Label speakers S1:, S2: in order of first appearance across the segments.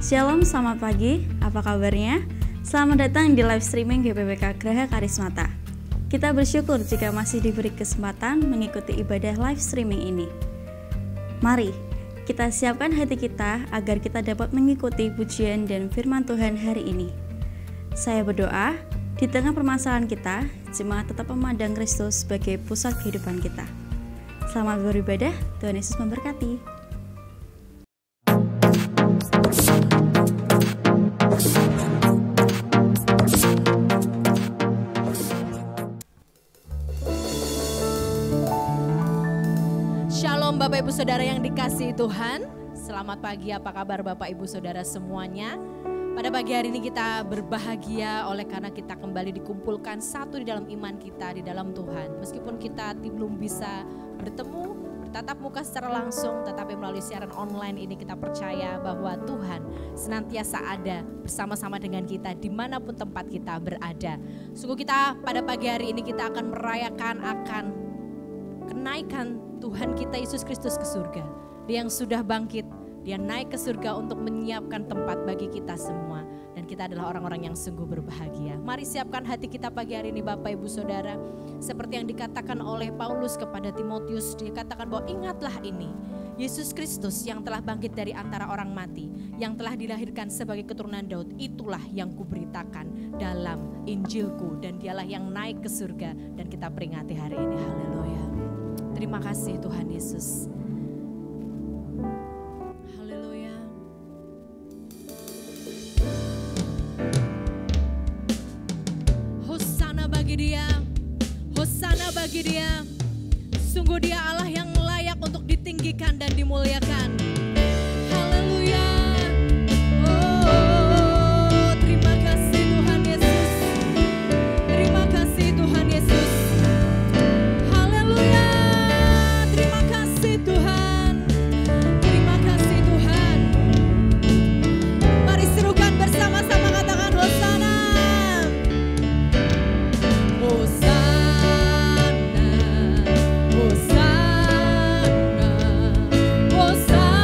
S1: Shalom, selamat pagi. Apa kabarnya? Selamat datang di live streaming GPPK Graha Karismata. Kita bersyukur jika masih diberi kesempatan mengikuti ibadah live streaming ini. Mari kita siapkan hati kita agar kita dapat mengikuti pujian dan firman Tuhan hari ini. Saya berdoa, di tengah permasalahan kita, jemaat tetap memandang Kristus sebagai pusat kehidupan kita. Selamat beribadah, Tuhan Yesus memberkati.
S2: Shalom Bapak Ibu Saudara yang dikasihi Tuhan. Selamat pagi, apa kabar Bapak Ibu Saudara semuanya? Pada pagi hari ini kita berbahagia oleh karena kita kembali dikumpulkan satu di dalam iman kita, di dalam Tuhan. Meskipun kita belum bisa bertemu, bertatap muka secara langsung, tetapi melalui siaran online ini kita percaya bahwa Tuhan senantiasa ada bersama-sama dengan kita dimanapun tempat kita berada. Sungguh kita pada pagi hari ini kita akan merayakan akan kenaikan Tuhan kita Yesus Kristus ke surga. Dia yang sudah bangkit, dia naik ke surga untuk menyiapkan tempat bagi kita semua. Dan kita adalah orang-orang yang sungguh berbahagia. Mari siapkan hati kita pagi hari ini Bapak Ibu Saudara. Seperti yang dikatakan oleh Paulus kepada Timotius, dia katakan bahwa ingatlah ini. Yesus Kristus yang telah bangkit dari antara orang mati, yang telah dilahirkan sebagai keturunan Daud, itulah yang kuberitakan dalam Injilku. Dan dialah yang naik ke surga dan kita peringati hari ini. Haleluya. Terima kasih Tuhan Yesus. Haleluya. Hosana bagi dia. Hosana bagi dia. Sungguh dia Allah yang layak untuk ditinggikan dan dimuliakan. Haleluya. Oh, terima kasih Tuhan Yesus. Terima kasih Tuhan Yesus. Tuhan, terima kasih Tuhan. Mari serukan bersama-sama, katakan Hosana. Hosana, Hosana, Hosana.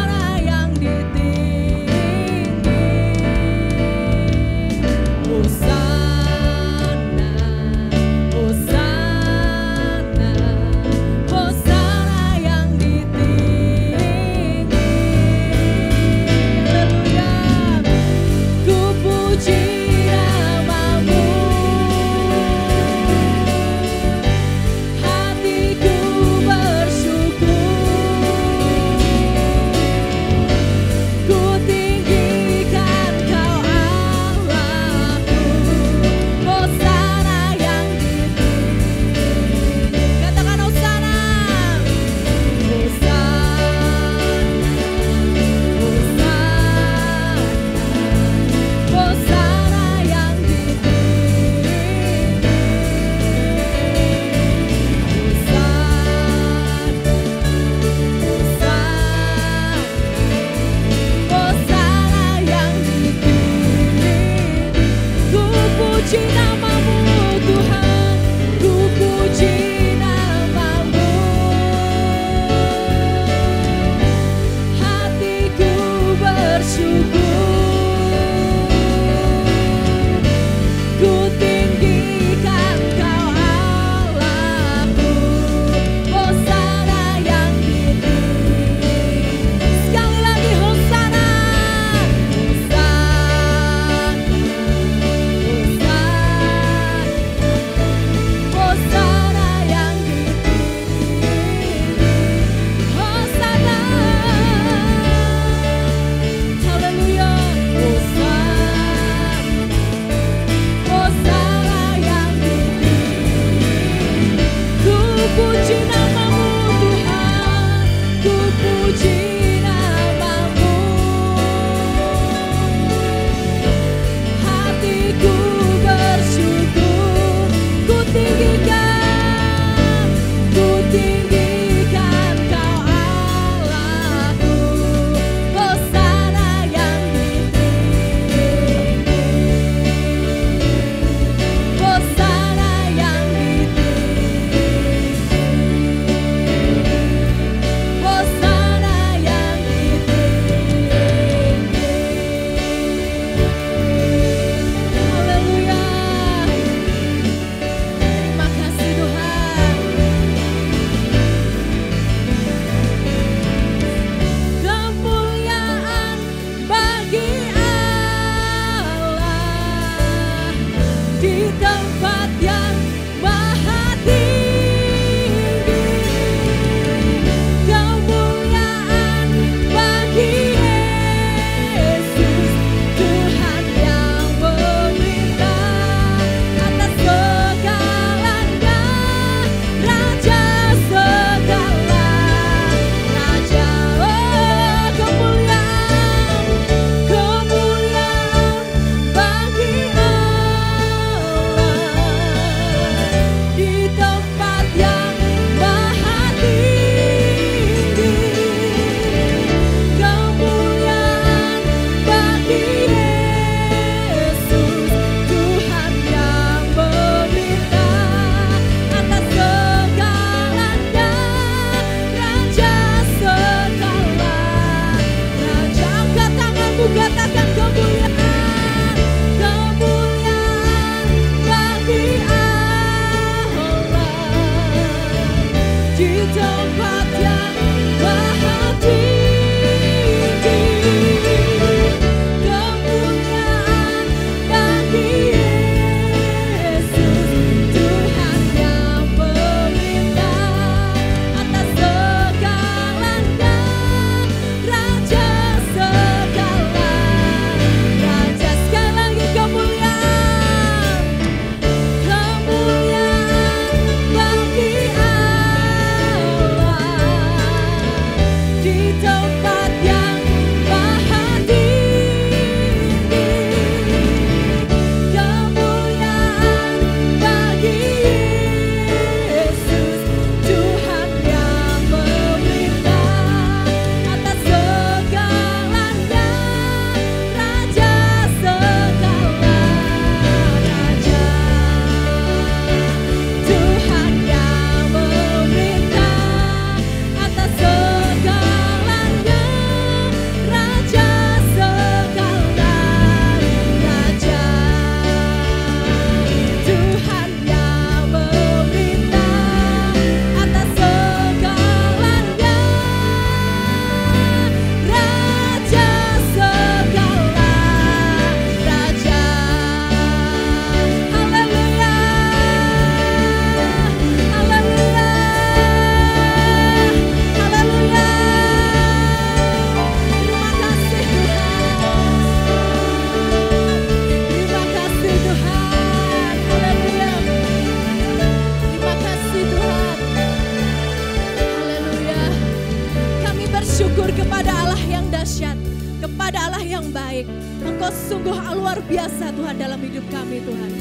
S2: bersyukur kepada Allah yang dahsyat, kepada Allah yang baik. Engkau sungguh luar biasa Tuhan dalam hidup kami Tuhan.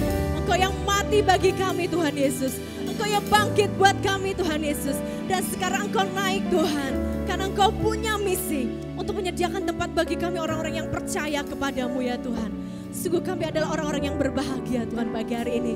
S2: Engkau yang mati bagi kami Tuhan Yesus. Engkau yang bangkit buat kami Tuhan Yesus. Dan sekarang Engkau naik Tuhan. Karena Engkau punya misi untuk menyediakan tempat bagi kami orang-orang yang percaya kepadamu ya Tuhan. Sungguh kami adalah orang-orang yang berbahagia Tuhan pagi hari ini.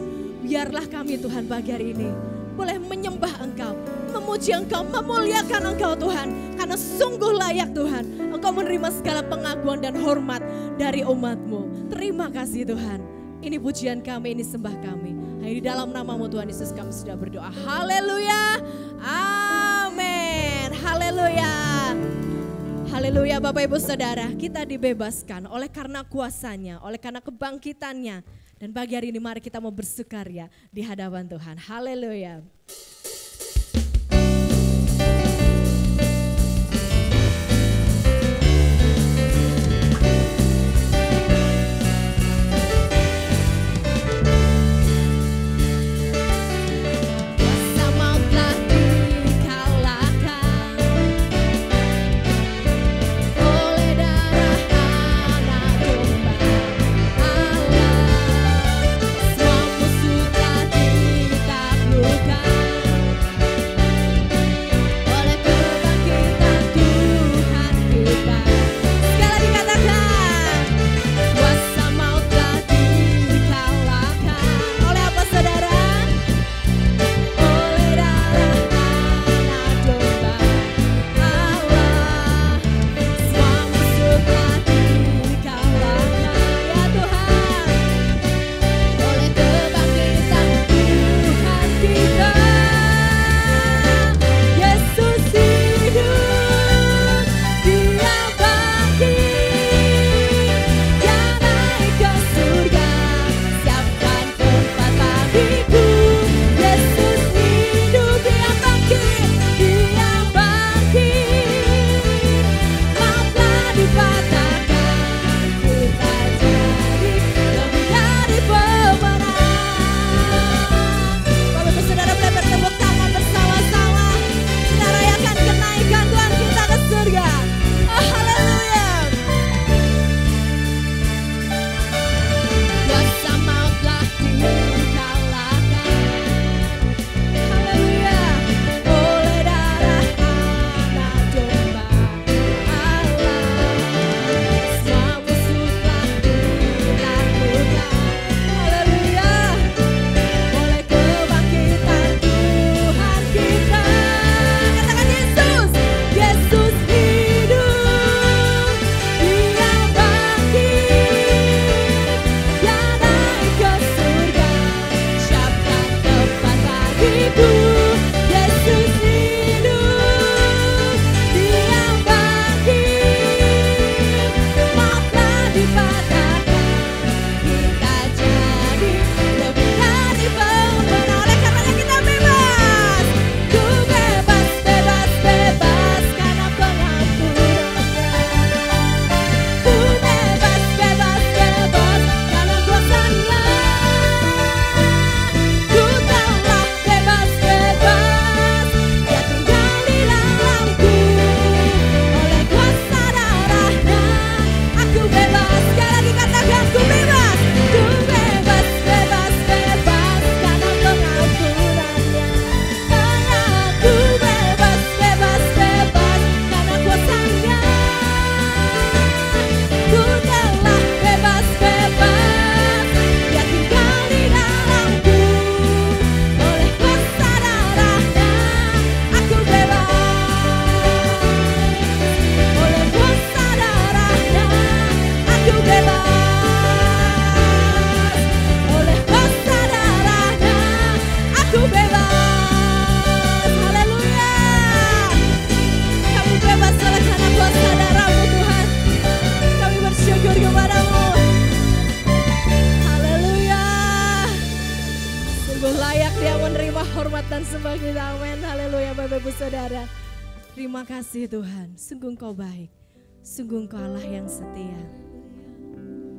S2: Biarlah kami Tuhan pagi hari ini boleh menyembah Engkau, memuji Engkau, memuliakan Engkau Tuhan. Karena sungguh layak Tuhan. Engkau menerima segala pengakuan dan hormat dari umat-Mu. Terima kasih Tuhan. Ini pujian kami, ini sembah kami. Hanya di dalam nama-Mu Tuhan Yesus kami sudah berdoa. Haleluya. Amin. Haleluya. Haleluya Bapak Ibu Saudara. Kita dibebaskan oleh karena kuasanya, oleh karena kebangkitannya. Dan pagi hari ini mari kita mau bersukaria di hadapan Tuhan. Haleluya. Saudara. Terima kasih Tuhan, sungguh Engkau baik, sungguh Engkau Allah yang setia.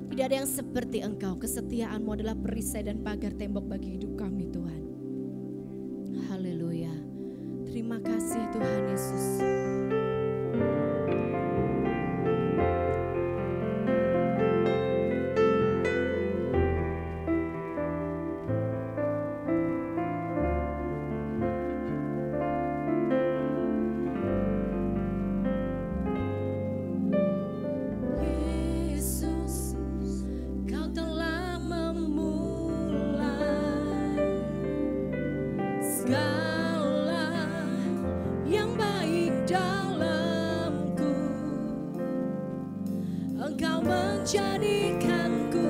S2: Tidak ada yang seperti Engkau, kesetiaan-Mu adalah perisai dan pagar tembok bagi hidup kami Tuhan. Haleluya. Terima kasih Tuhan Yesus. jadikanku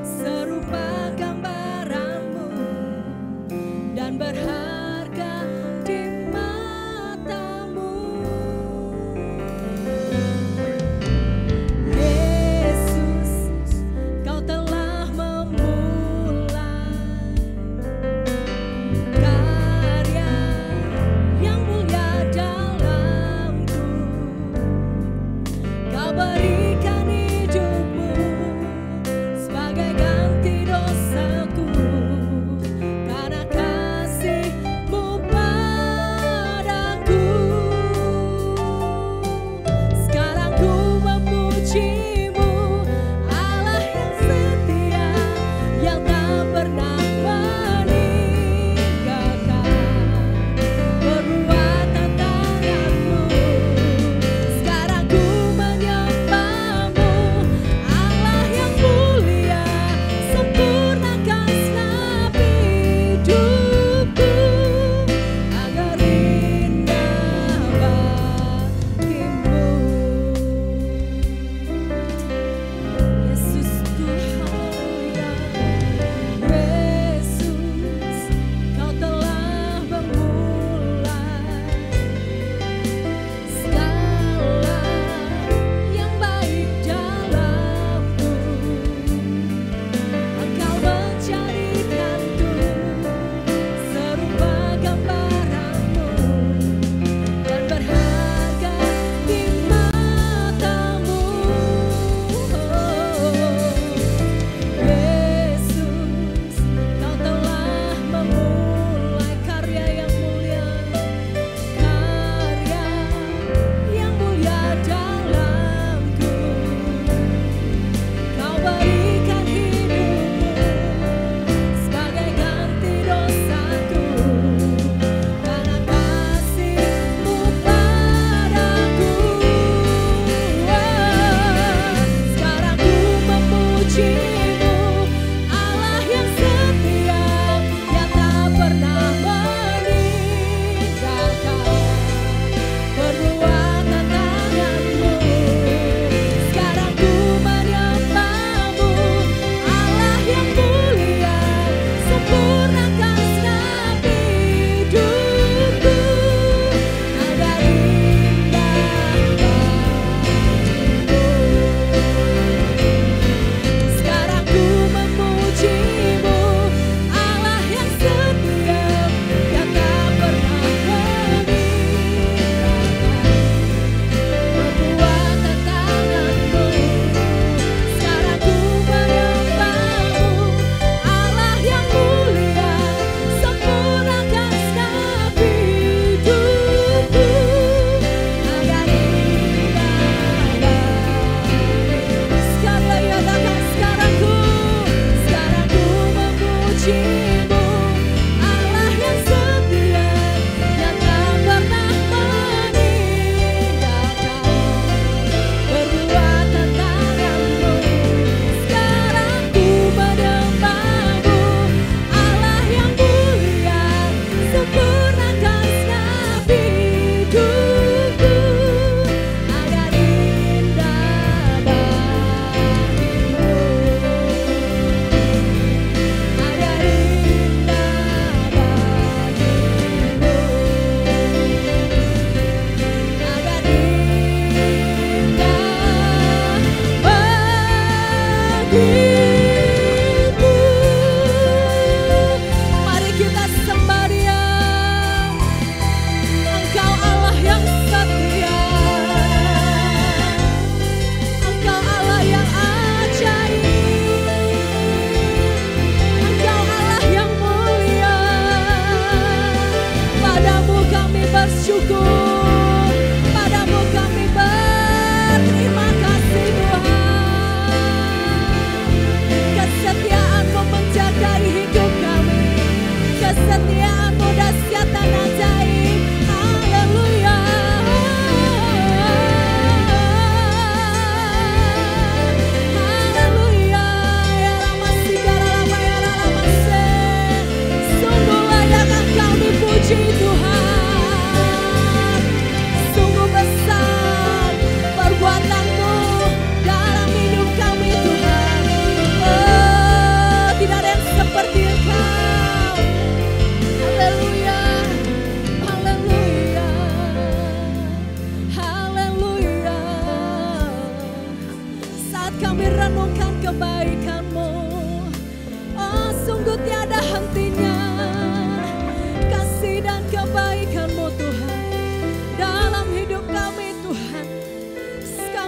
S2: serupa gambaranmu dan berharga di matamu. Yesus, kau telah memulai karya yang mulia dalamku. Kau berikan hidupmu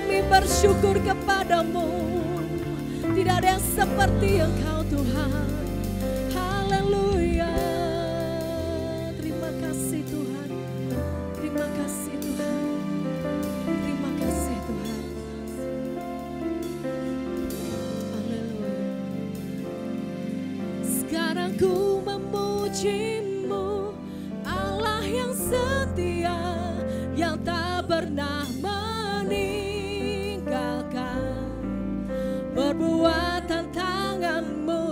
S2: Kami bersyukur kepadamu. Tidak ada yang seperti Engkau Tuhan. Haleluya. Terima kasih Tuhan. Terima kasih Tuhan. Terima kasih Tuhan. Haleluya. Sekarang ku memuji-Mu, Allah yang setia, yang tak pernah meninggalkan perbuatan tangan-Mu.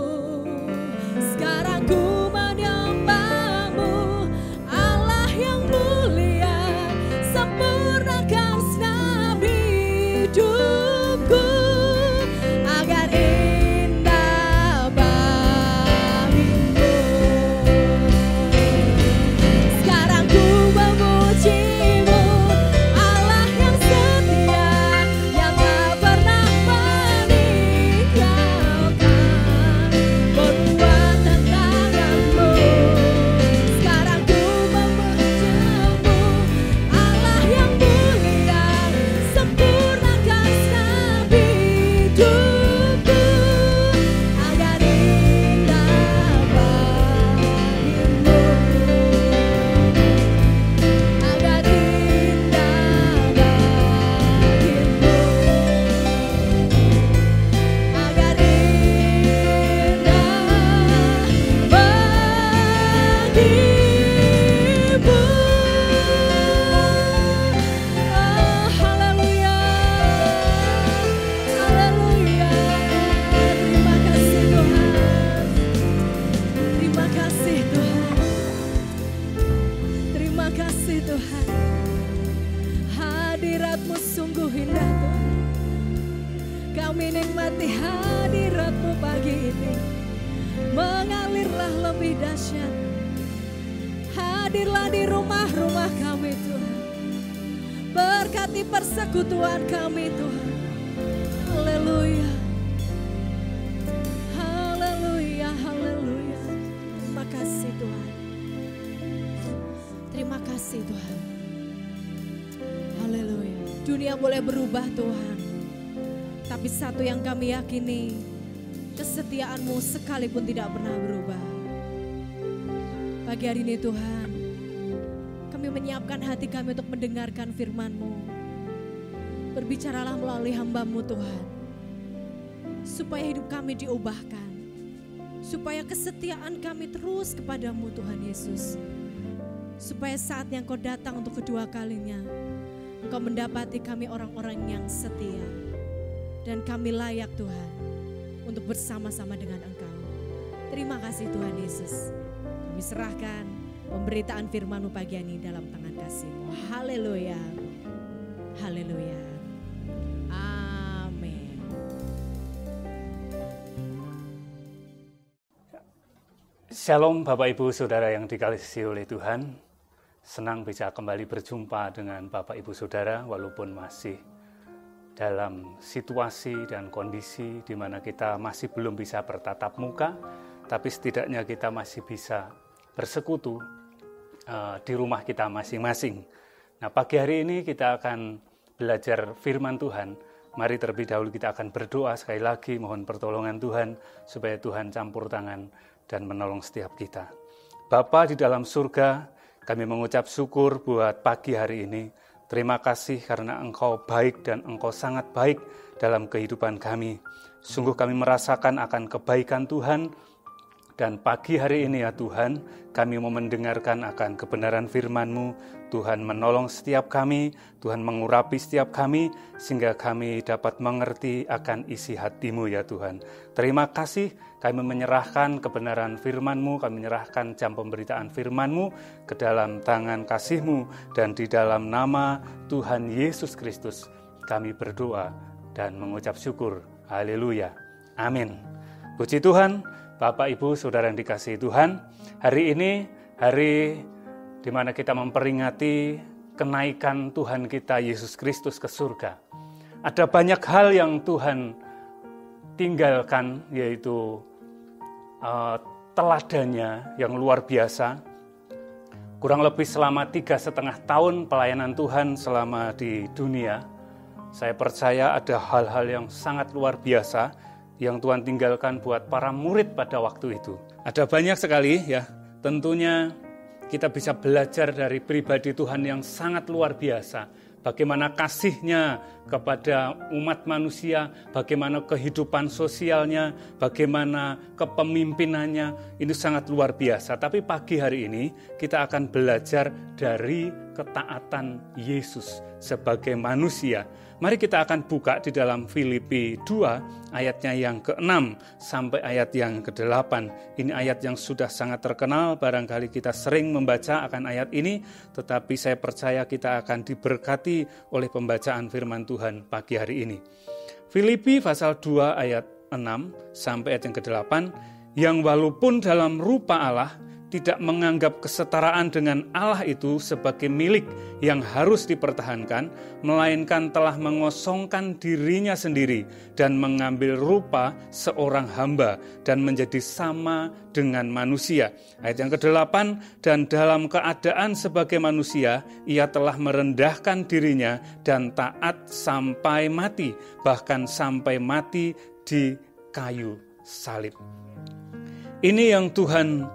S2: Sekarang ku menyembah-Mu, Allah yang mulia, sempurnakan segenap hidupku agar indah bagimu. Sekarang ku memuji-Mu, Allah yang setia, yang tak pernah meninggalkan perbuatan tangan-Mu. Sekarang ku memuji-Mu, Allah yang mulia, sempurnakan segenap hidupku agar indah bagimu. Agar indah bagimu. Agar indah bagimu. Oh, haleluya. Haleluya. Terima kasih Tuhan. Terima kasih Tuhan. Terima kasih Tuhan. Hadirat-Mu sungguh indah Tuhan. Kami nikmati hadirat-Mu pagi ini. Mengalirlah lebih dahsyat. Hadirlah di rumah-rumah kami Tuhan. Berkati persekutuan kami Tuhan. Haleluya. Haleluya, haleluya. Terima kasih Tuhan. Terima kasih Tuhan. Haleluya. Dunia boleh berubah Tuhan, tapi satu yang kami yakini, kesetiaan-Mu sekalipun tidak pernah berubah. Pagi hari ini Tuhan, kami menyiapkan hati kami untuk mendengarkan firman-Mu. Berbicaralah melalui hamba-Mu Tuhan, supaya hidup kami diubahkan, supaya kesetiaan kami terus kepadamu Tuhan Yesus. Supaya saat yang Kau datang untuk kedua kalinya, Engkau mendapati kami orang-orang yang setia. Dan kami layak Tuhan untuk bersama-sama dengan Engkau. Terima kasih Tuhan Yesus. Kami serahkan pemberitaan firman-Mu pagi ini dalam tangan kasih-Mu. Haleluya. Haleluya. Amin.
S3: Shalom Bapak Ibu Saudara yang dikasihi oleh Tuhan. Senang bisa kembali berjumpa dengan Bapak Ibu Saudara walaupun masih dalam situasi dan kondisi di mana kita masih belum bisa bertatap muka, tapi setidaknya kita masih bisa bersekutu di rumah kita masing-masing. Nah, pagi hari ini kita akan belajar firman Tuhan. Mari terlebih dahulu kita akan berdoa sekali lagi, mohon pertolongan Tuhan supaya Tuhan campur tangan dan menolong setiap kita. Bapa di dalam surga, kami mengucap syukur buat pagi hari ini. Terima kasih karena Engkau baik dan Engkau sangat baik dalam kehidupan kami. Sungguh kami merasakan akan kebaikan Tuhan. Dan pagi hari ini ya Tuhan, kami mau mendengarkan akan kebenaran firman-Mu. Tuhan menolong setiap kami, Tuhan mengurapi setiap kami, sehingga kami dapat mengerti akan isi hati-Mu ya Tuhan. Terima kasih, kami menyerahkan kebenaran firman-Mu, kami menyerahkan jam pemberitaan firman-Mu ke dalam tangan kasih-Mu, dan di dalam nama Tuhan Yesus Kristus, kami berdoa dan mengucap syukur. Haleluya. Amin. Puji Tuhan. Bapak, Ibu, Saudara yang dikasihi Tuhan, hari ini hari di mana kita memperingati kenaikan Tuhan kita Yesus Kristus ke surga. Ada banyak hal yang Tuhan tinggalkan, yaitu teladannya yang luar biasa. Kurang lebih selama 3,5 tahun pelayanan Tuhan selama di dunia, Saya percaya ada hal-hal yang sangat luar biasa yang Tuhan tinggalkan buat para murid pada waktu itu. Ada banyak sekali ya, tentunya kita bisa belajar dari pribadi Tuhan yang sangat luar biasa. Bagaimana kasih-Nya kepada umat manusia, bagaimana kehidupan sosialnya, bagaimana kepemimpinannya, ini sangat luar biasa. Tapi pagi hari ini kita akan belajar dari ketaatan Yesus sebagai manusia. Mari kita akan buka di dalam Filipi 2 ayatnya yang ke-6 sampai ayat yang ke-8. Ini ayat yang sudah sangat terkenal, barangkali kita sering membaca akan ayat ini, tetapi saya percaya kita akan diberkati oleh pembacaan firman Tuhan pagi hari ini. Filipi pasal 2 ayat 6 sampai ayat yang ke-8, yang walaupun dalam rupa Allah, tidak menganggap kesetaraan dengan Allah itu sebagai milik yang harus dipertahankan, melainkan telah mengosongkan dirinya sendiri dan mengambil rupa seorang hamba dan menjadi sama dengan manusia. Ayat yang ke-8, dan dalam keadaan sebagai manusia, ia telah merendahkan dirinya dan taat sampai mati, bahkan sampai mati di kayu salib. Ini yang Tuhan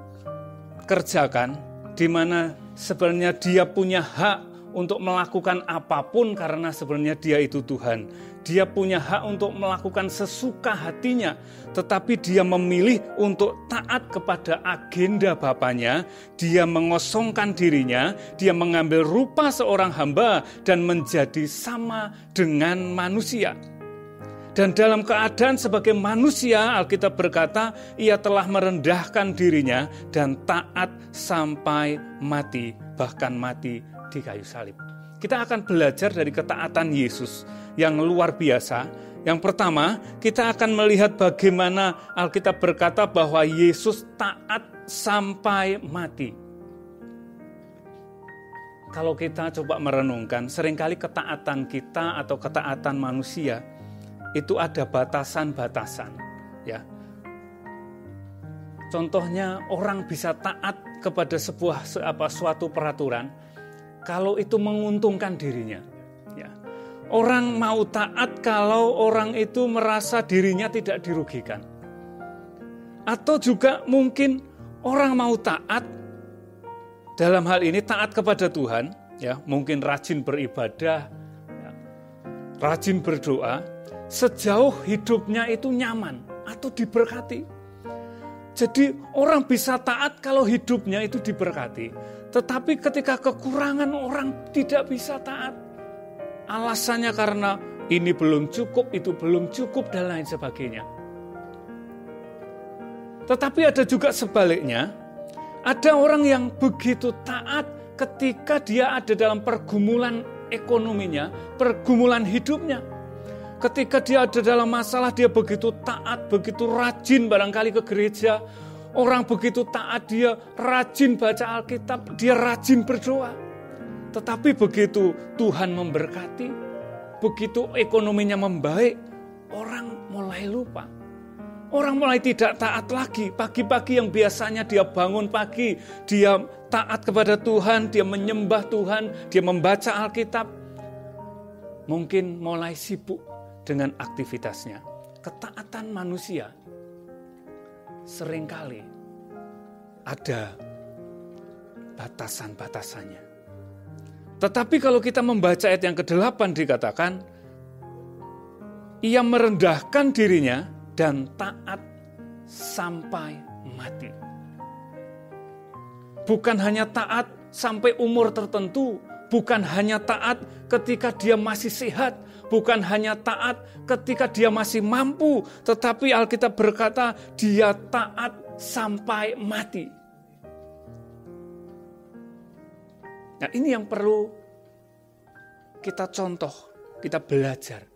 S3: kerjakan, di mana sebenarnya dia punya hak untuk melakukan apapun karena sebenarnya dia itu Tuhan. Dia punya hak untuk melakukan sesuka hatinya, tetapi dia memilih untuk taat kepada agenda Bapanya. Dia mengosongkan dirinya, dia mengambil rupa seorang hamba dan menjadi sama dengan manusia. Dan dalam keadaan sebagai manusia, Alkitab berkata, ia telah merendahkan dirinya dan taat sampai mati, bahkan mati di kayu salib. Kita akan belajar dari ketaatan Yesus yang luar biasa. Yang pertama, kita akan melihat bagaimana Alkitab berkata bahwa Yesus taat sampai mati. Kalau kita coba merenungkan, seringkali ketaatan kita atau ketaatan manusia itu ada batasan-batasan, ya. Contohnya orang bisa taat kepada suatu peraturan kalau itu menguntungkan dirinya, ya. Orang mau taat kalau orang itu merasa dirinya tidak dirugikan. Atau juga mungkin orang mau taat dalam hal ini taat kepada Tuhan, ya, mungkin rajin beribadah, ya, rajin berdoa, sejauh hidupnya itu nyaman atau diberkati. Jadi orang bisa taat kalau hidupnya itu diberkati. Tetapi ketika kekurangan orang tidak bisa taat. Alasannya karena ini belum cukup, itu belum cukup dan lain sebagainya. Tetapi ada juga sebaliknya. Ada orang yang begitu taat ketika dia ada dalam pergumulan ekonominya, pergumulan hidupnya. Ketika dia ada dalam masalah, dia begitu taat, begitu rajin barangkali ke gereja. Orang begitu taat, dia rajin baca Alkitab, dia rajin berdoa. Tetapi begitu Tuhan memberkati, begitu ekonominya membaik, orang mulai lupa. Orang mulai tidak taat lagi. Pagi-pagi yang biasanya dia bangun pagi, dia taat kepada Tuhan, dia menyembah Tuhan, dia membaca Alkitab. Mungkin mulai sibuk dengan aktivitasnya. Ketaatan manusia seringkali ada batasan-batasannya. Tetapi kalau kita membaca ayat yang ke-8 dikatakan, ia merendahkan dirinya dan taat sampai mati. Bukan hanya taat sampai umur tertentu, bukan hanya taat ketika dia masih sehat, bukan hanya taat ketika dia masih mampu, tetapi Alkitab berkata dia taat sampai mati. Nah, ini yang perlu kita contoh, kita belajar.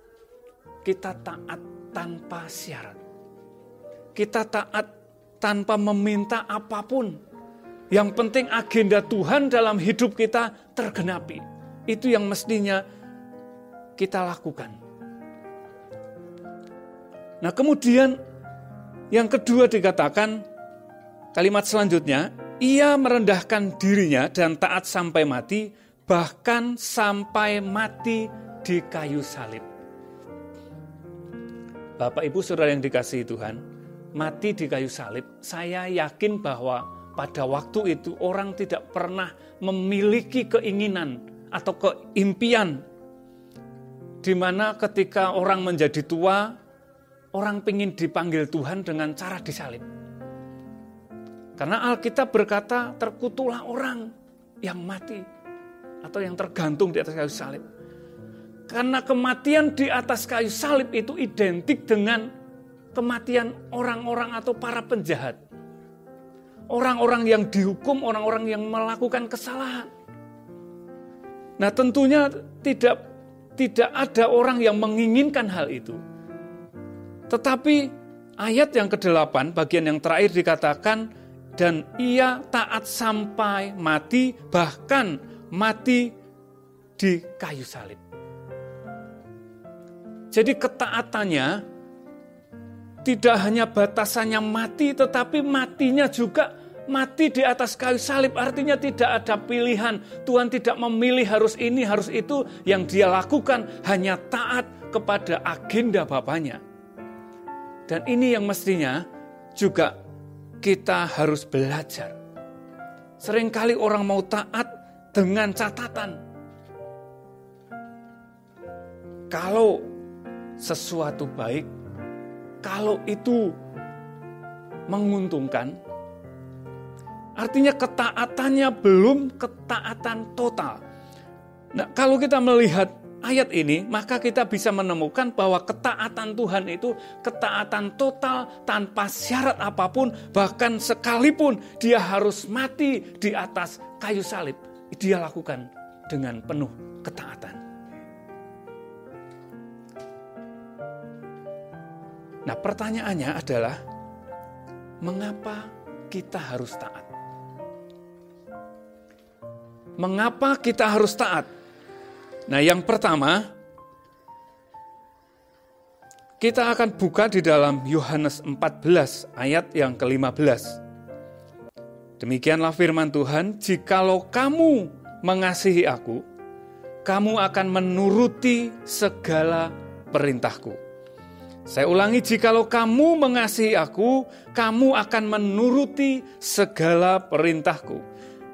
S3: Kita taat tanpa syarat. Kita taat tanpa meminta apapun. Yang penting agenda Tuhan dalam hidup kita tergenapi. Itu yang mestinya kita lakukan. Nah, kemudian yang kedua dikatakan kalimat selanjutnya, ia merendahkan dirinya dan taat sampai mati, bahkan sampai mati di kayu salib. Bapak Ibu Saudara yang dikasihi Tuhan, mati di kayu salib, saya yakin bahwa pada waktu itu orang tidak pernah memiliki keinginan atau keimpian di mana ketika orang menjadi tua, orang ingin dipanggil Tuhan dengan cara disalib. Karena Alkitab berkata, terkutuklah orang yang mati atau yang tergantung di atas kayu salib. Karena kematian di atas kayu salib itu identik dengan kematian orang-orang atau para penjahat. Orang-orang yang dihukum, orang-orang yang melakukan kesalahan. Nah, tentunya tidak ada orang yang menginginkan hal itu. Tetapi ayat yang ke-8, bagian yang terakhir dikatakan, dan ia taat sampai mati, bahkan mati di kayu salib. Jadi ketaatannya tidak hanya batasannya mati, tetapi matinya juga mati di atas kayu salib. Artinya tidak ada pilihan. Tuhan tidak memilih harus ini, harus itu. Yang dia lakukan hanya taat kepada agenda Bapaknya. Dan ini yang mestinya juga kita harus belajar. Seringkali orang mau taat dengan catatan. Kalau sesuatu baik, kalau itu menguntungkan, artinya ketaatannya belum ketaatan total. Nah, kalau kita melihat ayat ini, maka kita bisa menemukan bahwa ketaatan Tuhan itu ketaatan total tanpa syarat apapun, bahkan sekalipun dia harus mati di atas kayu salib, dia lakukan dengan penuh ketaatan. Nah, pertanyaannya adalah, mengapa kita harus taat? Mengapa kita harus taat? Nah, yang pertama, kita akan buka di dalam Yohanes 14 ayat yang ke-15. Demikianlah firman Tuhan, jikalau kamu mengasihi aku, kamu akan menuruti segala perintahku. Saya ulangi, jikalau kamu mengasihi aku, kamu akan menuruti segala perintahku.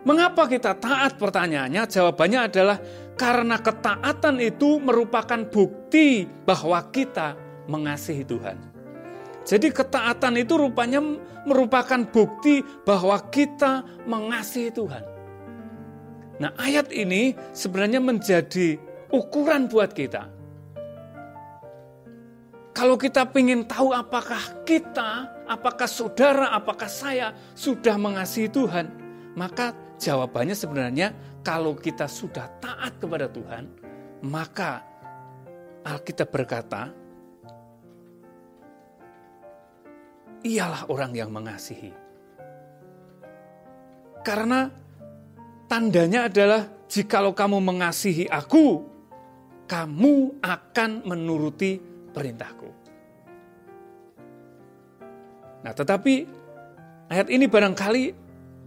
S3: Mengapa kita taat? Pertanyaannya, jawabannya adalah karena ketaatan itu merupakan bukti bahwa kita mengasihi Tuhan. Jadi ketaatan itu rupanya merupakan bukti bahwa kita mengasihi Tuhan. Nah, ayat ini sebenarnya menjadi ukuran buat kita. Kalau kita ingin tahu apakah kita, apakah saudara, apakah saya sudah mengasihi Tuhan, maka jawabannya sebenarnya kalau kita sudah taat kepada Tuhan, maka Alkitab berkata, ialah orang yang mengasihi. Karena tandanya adalah jikalau kamu mengasihi aku, kamu akan menuruti perintahku. Nah, tetapi ayat ini barangkali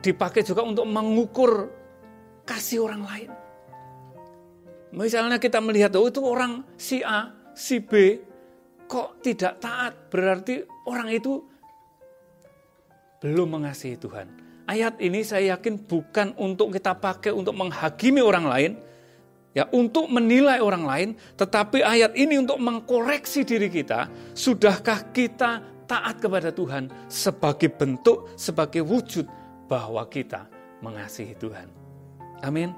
S3: dipakai juga untuk mengukur kasih orang lain. Misalnya kita melihat, oh itu orang si A, si B, kok tidak taat, berarti orang itu belum mengasihi Tuhan. Ayat ini saya yakin bukan untuk kita pakai untuk menghakimi orang lain, ya, untuk menilai orang lain, tetapi ayat ini untuk mengkoreksi diri kita. Sudahkah kita taat kepada Tuhan sebagai bentuk, sebagai wujud bahwa kita mengasihi Tuhan. Amin.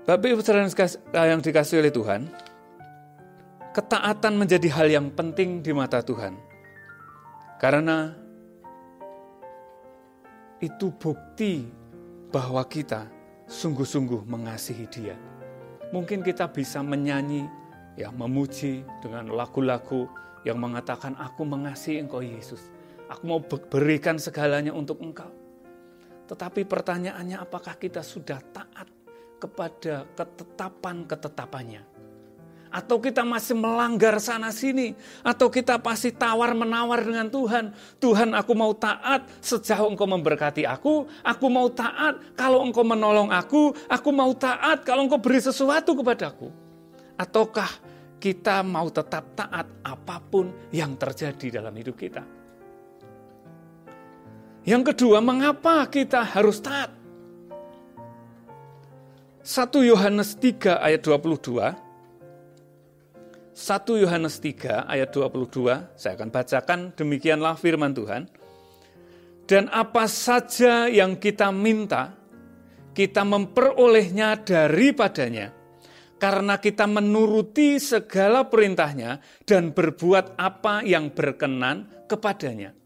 S3: Bapak Ibu saudara yang dikasihi oleh Tuhan, ketaatan menjadi hal yang penting di mata Tuhan. Karena itu bukti bahwa kita sungguh-sungguh mengasihi Dia. Mungkin kita bisa menyanyi, ya, memuji dengan lagu-lagu yang mengatakan, aku mengasihi Engkau Yesus. Aku mau berikan segalanya untuk Engkau. Tetapi pertanyaannya, apakah kita sudah taat kepada ketetapan-ketetapannya? Atau kita masih melanggar sana-sini? Atau kita pasti tawar-menawar dengan Tuhan? Tuhan, aku mau taat sejauh Engkau memberkati aku mau taat kalau Engkau menolong aku mau taat kalau Engkau beri sesuatu kepadaku. Ataukah kita mau tetap taat apapun yang terjadi dalam hidup kita. Yang kedua, mengapa kita harus taat? 1 Yohanes 3 ayat 22. 1 Yohanes 3 ayat 22, saya akan bacakan, demikianlah firman Tuhan. Dan apa saja yang kita minta, kita memperolehnya daripadanya, karena kita menuruti segala perintahnya dan berbuat apa yang berkenan kepadanya.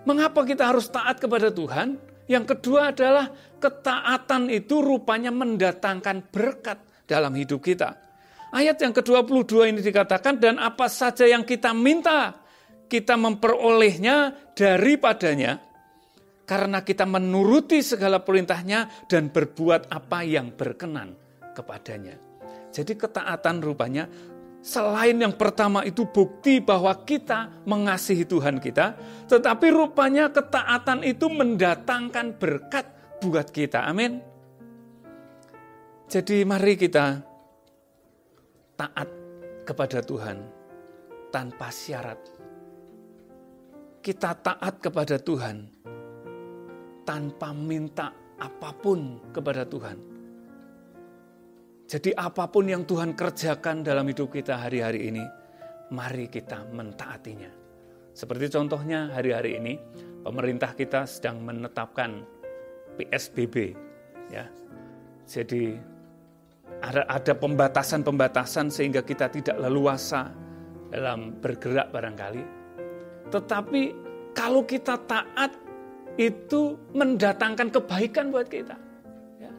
S3: Mengapa kita harus taat kepada Tuhan? Yang kedua adalah ketaatan itu rupanya mendatangkan berkat dalam hidup kita. Ayat yang ke-22 ini dikatakan, dan apa saja yang kita minta, kita memperolehnya daripadanya, karena kita menuruti segala perintahnya dan berbuat apa yang berkenan kepadanya. Jadi ketaatan rupanya, selain yang pertama itu bukti bahwa kita mengasihi Tuhan kita, tetapi rupanya ketaatan itu mendatangkan berkat buat kita. Amin. Jadi mari kita taat kepada Tuhan tanpa syarat. Kita taat kepada Tuhan tanpa minta apapun kepada Tuhan. Jadi apapun yang Tuhan kerjakan dalam hidup kita hari-hari ini, mari kita mentaatinya. Seperti contohnya hari-hari ini, pemerintah kita sedang menetapkan PSBB. Ya. Jadi ada pembatasan-pembatasan sehingga kita tidak leluasa dalam bergerak barangkali. Tetapi kalau kita taat, itu mendatangkan kebaikan buat kita. Ya.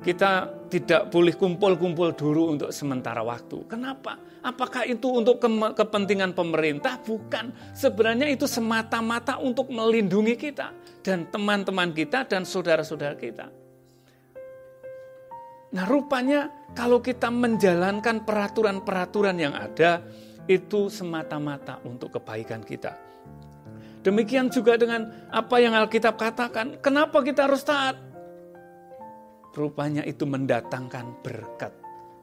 S3: Kita tidak boleh kumpul-kumpul dulu untuk sementara waktu. Kenapa? Apakah itu untuk kepentingan pemerintah? Bukan. Sebenarnya itu semata-mata untuk melindungi kita dan teman-teman kita dan saudara-saudara kita. Nah, rupanya kalau kita menjalankan peraturan-peraturan yang ada, itu semata-mata untuk kebaikan kita. Demikian juga dengan apa yang Alkitab katakan, kenapa kita harus taat? Rupanya itu mendatangkan berkat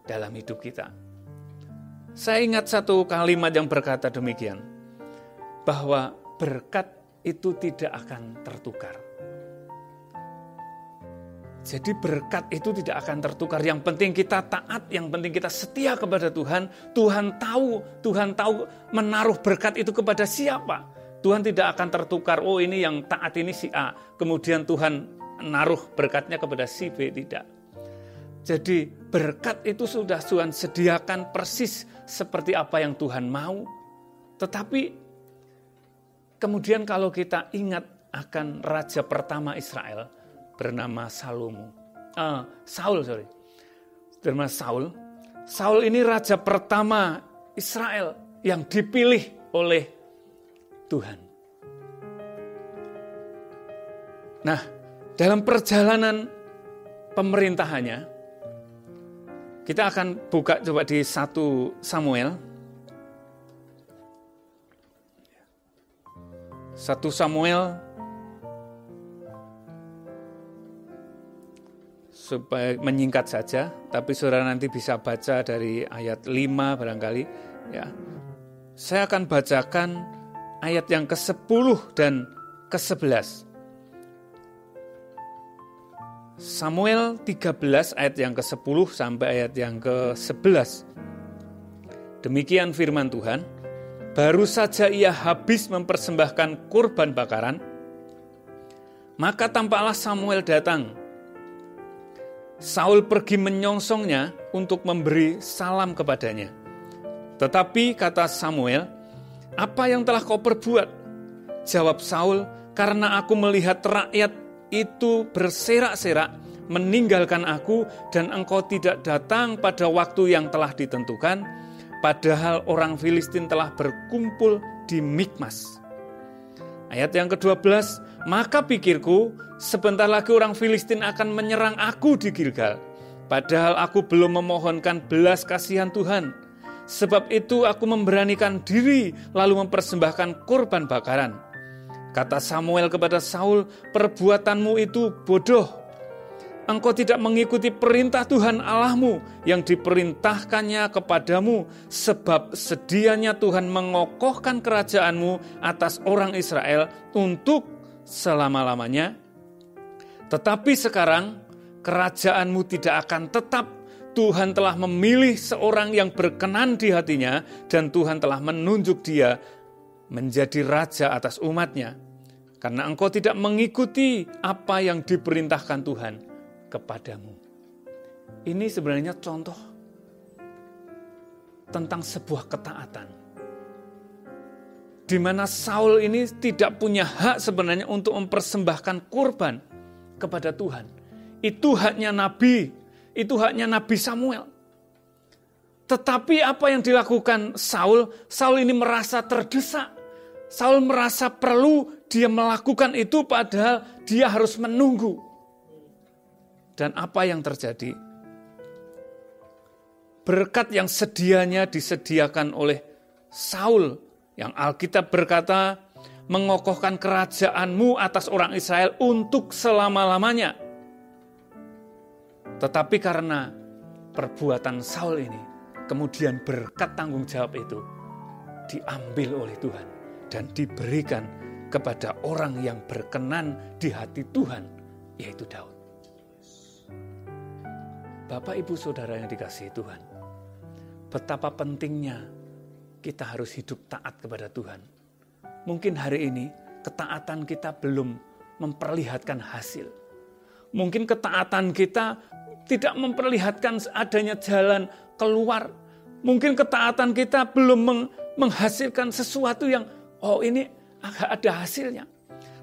S3: dalam hidup kita. Saya ingat satu kalimat yang berkata demikian, bahwa berkat itu tidak akan tertukar. Jadi berkat itu tidak akan tertukar. Yang penting kita taat, yang penting kita setia kepada Tuhan. Tuhan tahu menaruh berkat itu kepada siapa. Tuhan tidak akan tertukar, oh ini yang taat ini si A. Kemudian Tuhan naruh berkatnya kepada si B, tidak. Jadi berkat itu sudah Tuhan sediakan persis seperti apa yang Tuhan mau. Tetapi kemudian kalau kita ingat akan raja pertama Israel, bernama Saul. Saul ini raja pertama Israel yang dipilih oleh Tuhan. Nah, dalam perjalanan pemerintahannya, kita akan buka coba di 1 Samuel. 1 Samuel supaya menyingkat saja, tapi saudara nanti bisa baca dari ayat 5 barangkali. Ya. Saya akan bacakan ayat yang ke-10 dan ke-11. Samuel 13 ayat yang ke-10 sampai ayat yang ke-11. Demikian firman Tuhan, baru saja ia habis mempersembahkan kurban bakaran, maka tampaklah Samuel datang. Saul pergi menyongsongnya untuk memberi salam kepadanya. Tetapi kata Samuel, apa yang telah kau perbuat? Jawab Saul, karena aku melihat rakyat itu berserak-serak meninggalkan aku dan engkau tidak datang pada waktu yang telah ditentukan, padahal orang Filistin telah berkumpul di Mikmas. Ayat yang ke-12, maka pikirku, sebentar lagi orang Filistin akan menyerang aku di Gilgal, padahal aku belum memohonkan belas kasihan Tuhan. Sebab itu aku memberanikan diri lalu mempersembahkan kurban bakaran. Kata Samuel kepada Saul, perbuatanmu itu bodoh.
S4: engkau tidak mengikuti perintah Tuhan Allahmu yang diperintahkannya kepadamu, sebab sedianya Tuhan mengokohkan kerajaan-Mu atas orang Israel untuk selama-lamanya. Tetapi sekarang kerajaan-Mu tidak akan tetap. Tuhan telah memilih seorang yang berkenan di hatinya, dan Tuhan telah menunjuk dia menjadi raja atas umat-Nya. Karena engkau tidak mengikuti apa yang diperintahkan Tuhan kepadamu. Ini sebenarnya contoh tentang sebuah ketaatan, di mana Saul ini tidak punya hak sebenarnya untuk mempersembahkan kurban kepada Tuhan. Itu haknya Nabi, itu haknya Nabi Samuel. Tetapi apa yang dilakukan Saul? Saul ini merasa terdesak. Saul merasa perlu dia melakukan itu, padahal dia harus menunggu. Dan apa yang terjadi? Berkat yang sedianya disediakan oleh Saul, yang Alkitab berkata, mengokohkan kerajaan-Mu atas orang Israel untuk selama-lamanya. Tetapi karena perbuatan Saul ini, kemudian berkat tanggung jawab itu diambil oleh Tuhan dan diberikan kepada orang yang berkenan di hati Tuhan, yaitu Daud. Bapak, Ibu, Saudara yang dikasihi Tuhan, betapa pentingnya kita harus hidup taat kepada Tuhan. Mungkin hari ini ketaatan kita belum memperlihatkan hasil. Mungkin ketaatan kita tidak memperlihatkan adanya jalan keluar. Mungkin ketaatan kita belum menghasilkan sesuatu yang, ini agak ada hasilnya.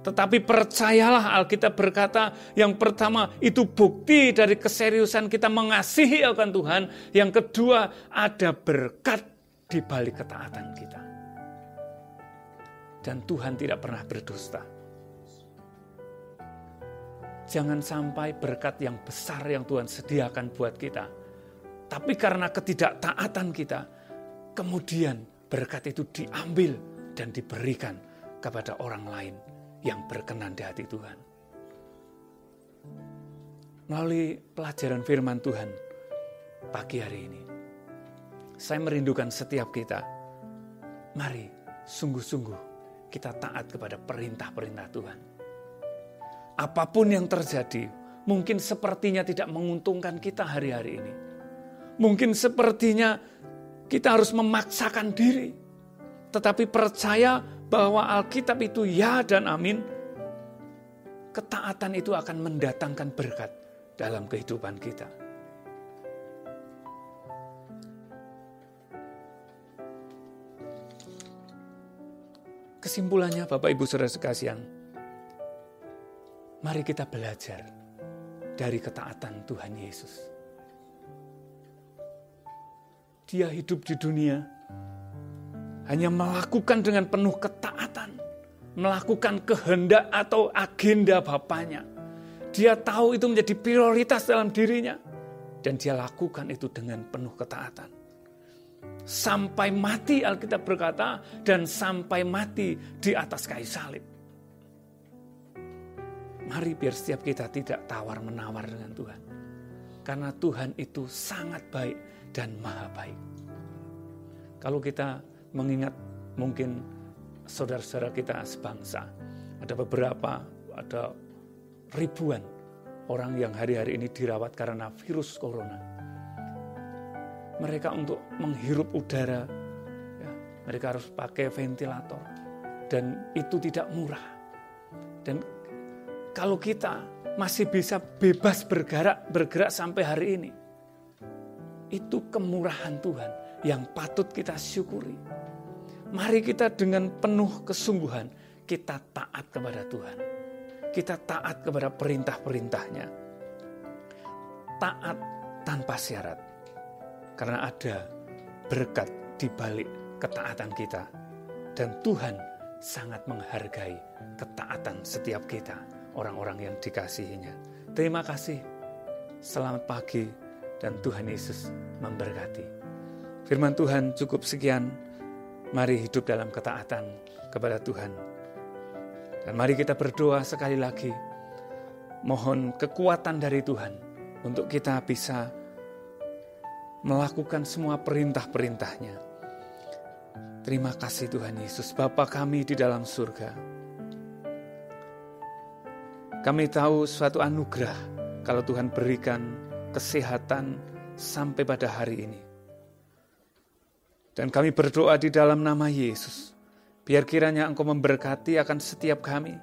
S4: Tetapi percayalah, Alkitab berkata, yang pertama itu bukti dari keseriusan kita mengasihi akan Tuhan. Yang kedua, ada berkat di balik ketaatan kita. Dan Tuhan tidak pernah berdusta. Jangan sampai berkat yang besar yang Tuhan sediakan buat kita, tapi karena ketidaktaatan kita, kemudian berkat itu diambil dan diberikan kepada orang lain yang berkenan di hati Tuhan. Melalui pelajaran firman Tuhan pagi hari ini, saya merindukan setiap kita, mari sungguh-sungguh kita taat kepada perintah-perintah Tuhan. Apapun yang terjadi, mungkin sepertinya tidak menguntungkan kita hari-hari ini. Mungkin sepertinya kita harus memaksakan diri. Tetapi percaya bahwa Alkitab itu ya dan amin. Ketaatan itu akan mendatangkan berkat dalam kehidupan kita. Kesimpulannya, Bapak, Ibu, Saudara sekalian, mari kita belajar dari ketaatan Tuhan Yesus. Dia hidup di dunia hanya melakukan dengan penuh ketaatan, melakukan kehendak atau agenda Bapanya. Dia tahu itu menjadi prioritas dalam dirinya, dan dia lakukan itu dengan penuh ketaatan. Sampai mati, Alkitab berkata, dan sampai mati di atas kayu salib. Mari biar setiap kita tidak tawar-menawar dengan Tuhan. Karena Tuhan itu sangat baik dan maha baik. Kalau kita mengingat mungkin saudara-saudara kita sebangsa, ada ribuan orang yang hari-hari ini dirawat karena virus corona. Mereka untuk menghirup udara, mereka harus pakai ventilator. Dan itu tidak murah. Dan kalau kita masih bisa bebas bergerak sampai hari ini, itu kemurahan Tuhan yang patut kita syukuri. Mari kita dengan penuh kesungguhan, kita taat kepada Tuhan. Kita taat kepada perintah-perintahnya. Taat tanpa syarat. Karena ada berkat di balik ketaatan kita. Dan Tuhan sangat menghargai ketaatan setiap kita, orang-orang yang dikasihinya. Terima kasih. Selamat pagi dan Tuhan Yesus memberkati. Firman Tuhan cukup sekian. Mari hidup dalam ketaatan kepada Tuhan. Dan mari kita berdoa sekali lagi. mohon kekuatan dari Tuhan untuk kita bisa melakukan semua perintah-perintahnya. Terima kasih Tuhan Yesus, Bapa kami di dalam surga. Kami tahu suatu anugerah kalau Tuhan berikan kesehatan sampai pada hari ini. Dan kami berdoa di dalam nama Yesus, biar kiranya Engkau memberkati akan setiap kami,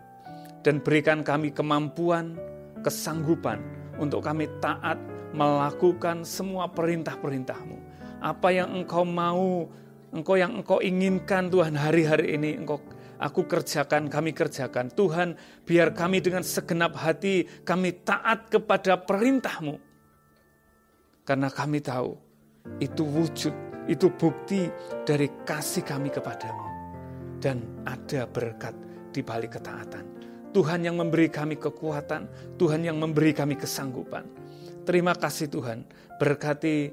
S4: dan berikan kami kemampuan, kesanggupan untuk kami taat melakukan semua perintah-perintah-Mu. Apa yang Engkau mau, yang Engkau inginkan Tuhan hari-hari ini, aku kerjakan, kami kerjakan. Tuhan, biar kami dengan segenap hati, kami taat kepada perintah-Mu. Karena kami tahu, itu wujud, itu bukti dari kasih kami kepadamu. Dan ada berkat di balik ketaatan. Tuhan yang memberi kami kekuatan, Tuhan yang memberi kami kesanggupan. Terima kasih Tuhan, berkati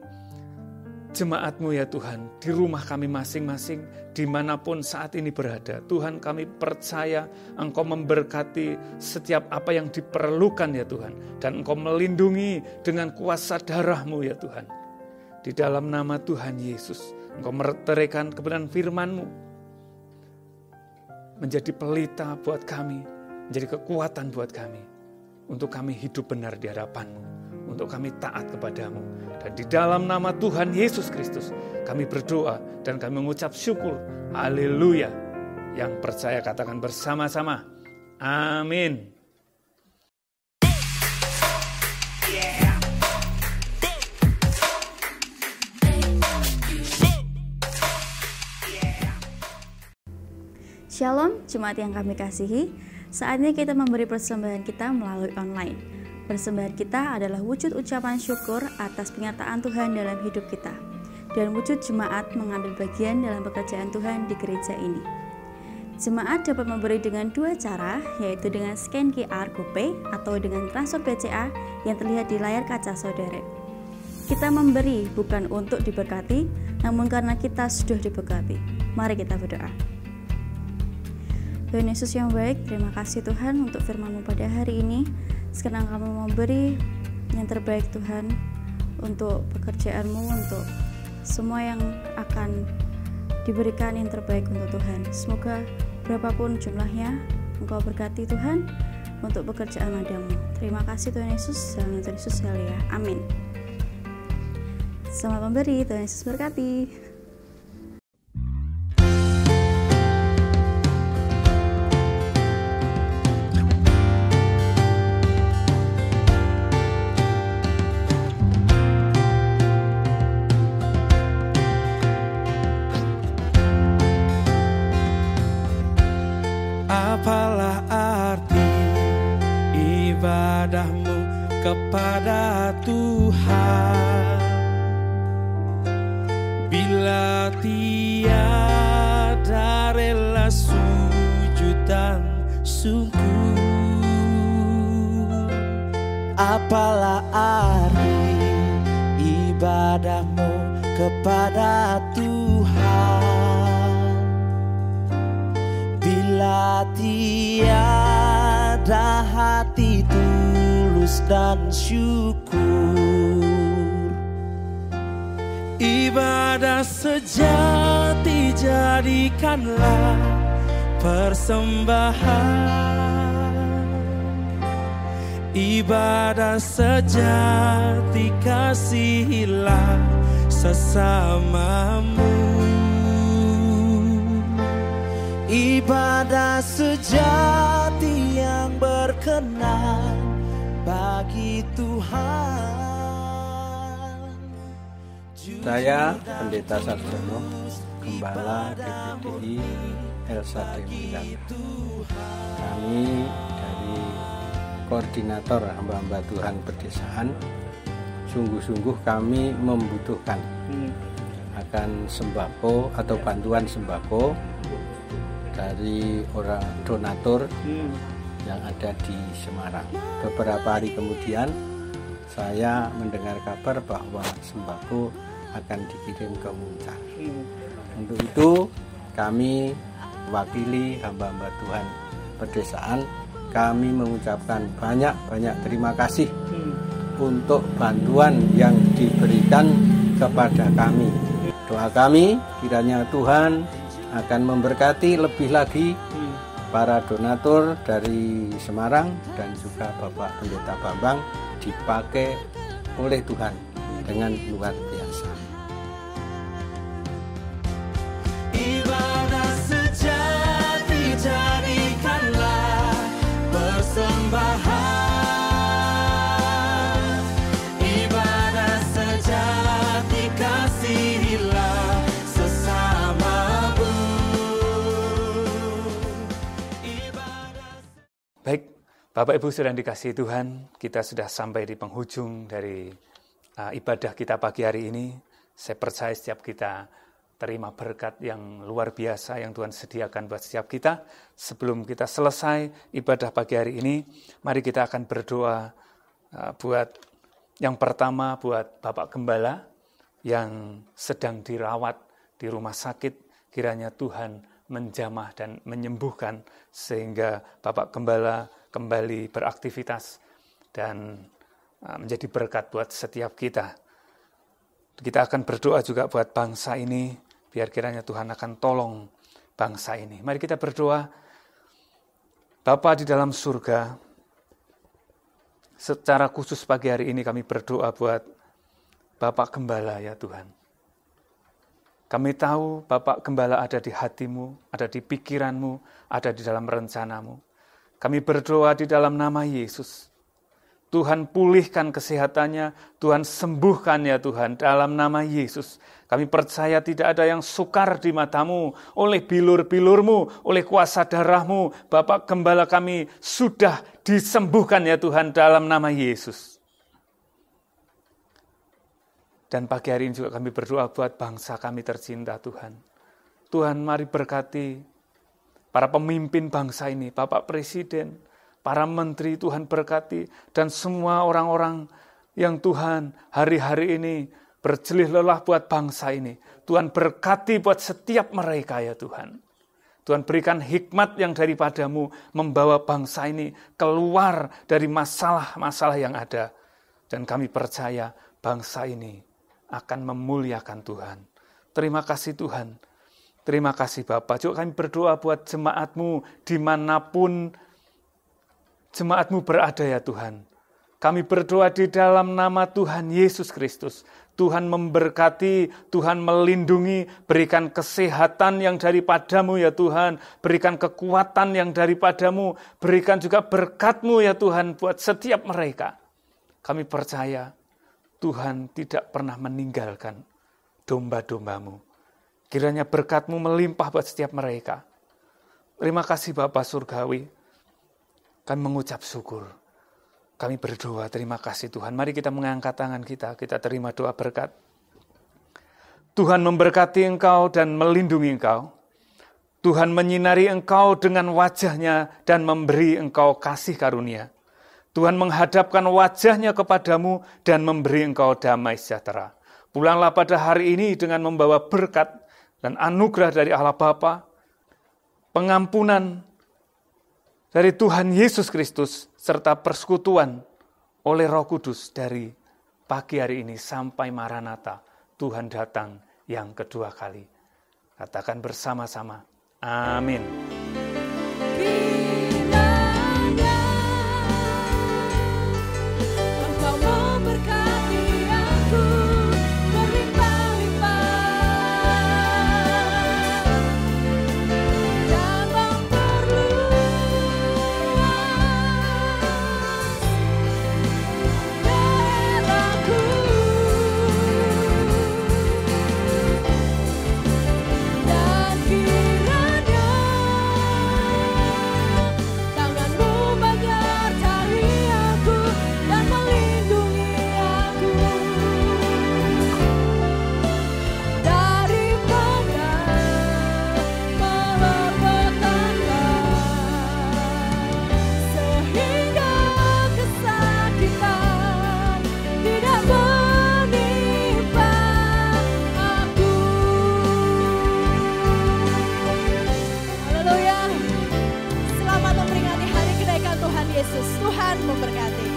S4: jemaat-Mu ya Tuhan, di rumah kami masing-masing, dimanapun saat ini berada. Tuhan, kami percaya Engkau memberkati setiap apa yang diperlukan ya Tuhan. Dan Engkau melindungi dengan kuasa darah-Mu ya Tuhan. Di dalam nama Tuhan Yesus, Engkau meteraikan kebenaran firman-Mu, menjadi pelita buat kami, menjadi kekuatan buat kami, untuk kami hidup benar di hadapan-Mu, untuk kami taat kepadamu. Dan di dalam nama Tuhan Yesus Kristus kami berdoa dan kami mengucap syukur. Haleluya. Yang percaya katakan bersama-sama. Amin.
S1: Shalom, jemaat yang kami kasihi. Saatnya kita memberi persembahan kita melalui online. Persembahan kita adalah wujud ucapan syukur atas penyertaan Tuhan dalam hidup kita, dan wujud jemaat mengambil bagian dalam pekerjaan Tuhan di gereja ini. Jemaat dapat memberi dengan dua cara, yaitu dengan scan QR GoPay atau dengan transfer BCA yang terlihat di layar kaca saudara. Kita memberi bukan untuk diberkati, namun karena kita sudah diberkati. Mari kita berdoa. Tuhan Yesus yang baik, terima kasih Tuhan untuk firman-Mu pada hari ini. Sekarang kami memberi yang terbaik Tuhan untuk pekerjaan-Mu, untuk semua yang akan diberikan yang terbaik untuk Tuhan. Semoga berapapun jumlahnya, Engkau berkati Tuhan untuk pekerjaan ladang-Mu. Terima kasih Tuhan Yesus, dalam nama Tuhan Yesus, haleluya, amin. Selamat memberi, Tuhan Yesus berkati.
S5: Apalah arti ibadahmu kepada Tuhan bila tiada rela sujud dan syukur? Apalah arti ibadahmu kepada Tuhan bila tiada hati tulus dan syukur? Ibadah sejati jadikanlah persembahan. Ibadah sejati kasihilah sesamamu. Ibadah sejati yang berkenan bagi Tuhan.
S6: Saya Pendeta Sarjono, Gembala GPDI Elsade Menjaka. Kami dari Koordinator Hamba-Hamba Tuhan Pedesaan, sungguh-sungguh kami membutuhkan akan sembako atau bantuan sembako dari orang donatur yang ada di Semarang. Beberapa hari kemudian saya mendengar kabar bahwa sembako akan dikirim ke Muncar. Untuk itu kami wakili hamba-hamba Tuhan Pedesaan kami mengucapkan banyak-banyak terima kasih untuk bantuan yang diberikan kepada kami. Doa kami kiranya Tuhan akan memberkati lebih lagi para donatur dari Semarang dan juga Bapak Pendeta Bambang, dipakai oleh Tuhan dengan luar biasa.
S5: Ibadah sejati jadikanlah persembahan. Ibadah sejati kasihilah sesamamu.
S4: Baik, Bapak Ibu Saudara yang dikasihi Tuhan, kita sudah sampai di penghujung dari ibadah kita pagi hari ini. Saya percaya setiap kita terima berkat yang luar biasa yang Tuhan sediakan buat setiap kita. Sebelum kita selesai ibadah pagi hari ini, mari kita akan berdoa buat yang pertama buat Bapak Gembala yang sedang dirawat di rumah sakit. Kiranya Tuhan menjamah dan menyembuhkan sehingga Bapak Gembala kembali beraktivitas dan menjadi berkat buat setiap kita. Kita akan berdoa juga buat bangsa ini, biar kiranya Tuhan akan tolong bangsa ini. Mari kita berdoa. Bapa di dalam surga, secara khusus pagi hari ini kami berdoa buat Bapak Gembala ya Tuhan. Kami tahu Bapak Gembala ada di hatimu, ada di pikiranmu, ada di dalam rencanamu. Kami berdoa di dalam nama Yesus. Tuhan pulihkan kesehatannya, Tuhan sembuhkan ya Tuhan dalam nama Yesus. Kami percaya tidak ada yang sukar di matamu, oleh bilur-bilurmu, oleh kuasa darahmu. Bapak Gembala kami sudah disembuhkan ya Tuhan dalam nama Yesus. Dan pagi hari ini juga kami berdoa buat bangsa kami tercinta Tuhan. Tuhan mari berkati para pemimpin bangsa ini, Bapak Presiden, para menteri Tuhan berkati, dan semua orang-orang yang Tuhan hari-hari ini berjelih lelah buat bangsa ini. Tuhan berkati buat setiap mereka ya Tuhan. Tuhan berikan hikmat yang daripadamu membawa bangsa ini keluar dari masalah-masalah yang ada. Dan kami percaya bangsa ini akan memuliakan Tuhan. Terima kasih Tuhan. Terima kasih Bapak. Juga kami berdoa buat jemaat-Mu dimanapun jemaat-Mu berada ya Tuhan. Kami berdoa di dalam nama Tuhan Yesus Kristus. Tuhan memberkati, Tuhan melindungi, berikan kesehatan yang daripadamu ya Tuhan. Berikan kekuatan yang daripadamu. Berikan juga berkat-Mu ya Tuhan buat setiap mereka. Kami percaya Tuhan tidak pernah meninggalkan domba-domba-Mu. Kiranya berkat-Mu melimpah buat setiap mereka. Terima kasih Bapa Surgawi. Kami mengucap syukur. Kami berdoa, terima kasih Tuhan. Mari kita mengangkat tangan kita terima doa berkat. Tuhan memberkati engkau dan melindungi engkau. Tuhan menyinari engkau dengan wajah-Nya dan memberi engkau kasih karunia. Tuhan menghadapkan wajah-Nya kepadamu dan memberi engkau damai sejahtera. Pulanglah pada hari ini dengan membawa berkat dan anugerah dari Allah Bapa, pengampunan dari Tuhan Yesus Kristus, serta persekutuan oleh Roh Kudus dari pagi hari ini sampai Maranatha, Tuhan datang yang kedua kali. Katakan bersama-sama, amin.
S2: Yesus. Tuhan memberkati.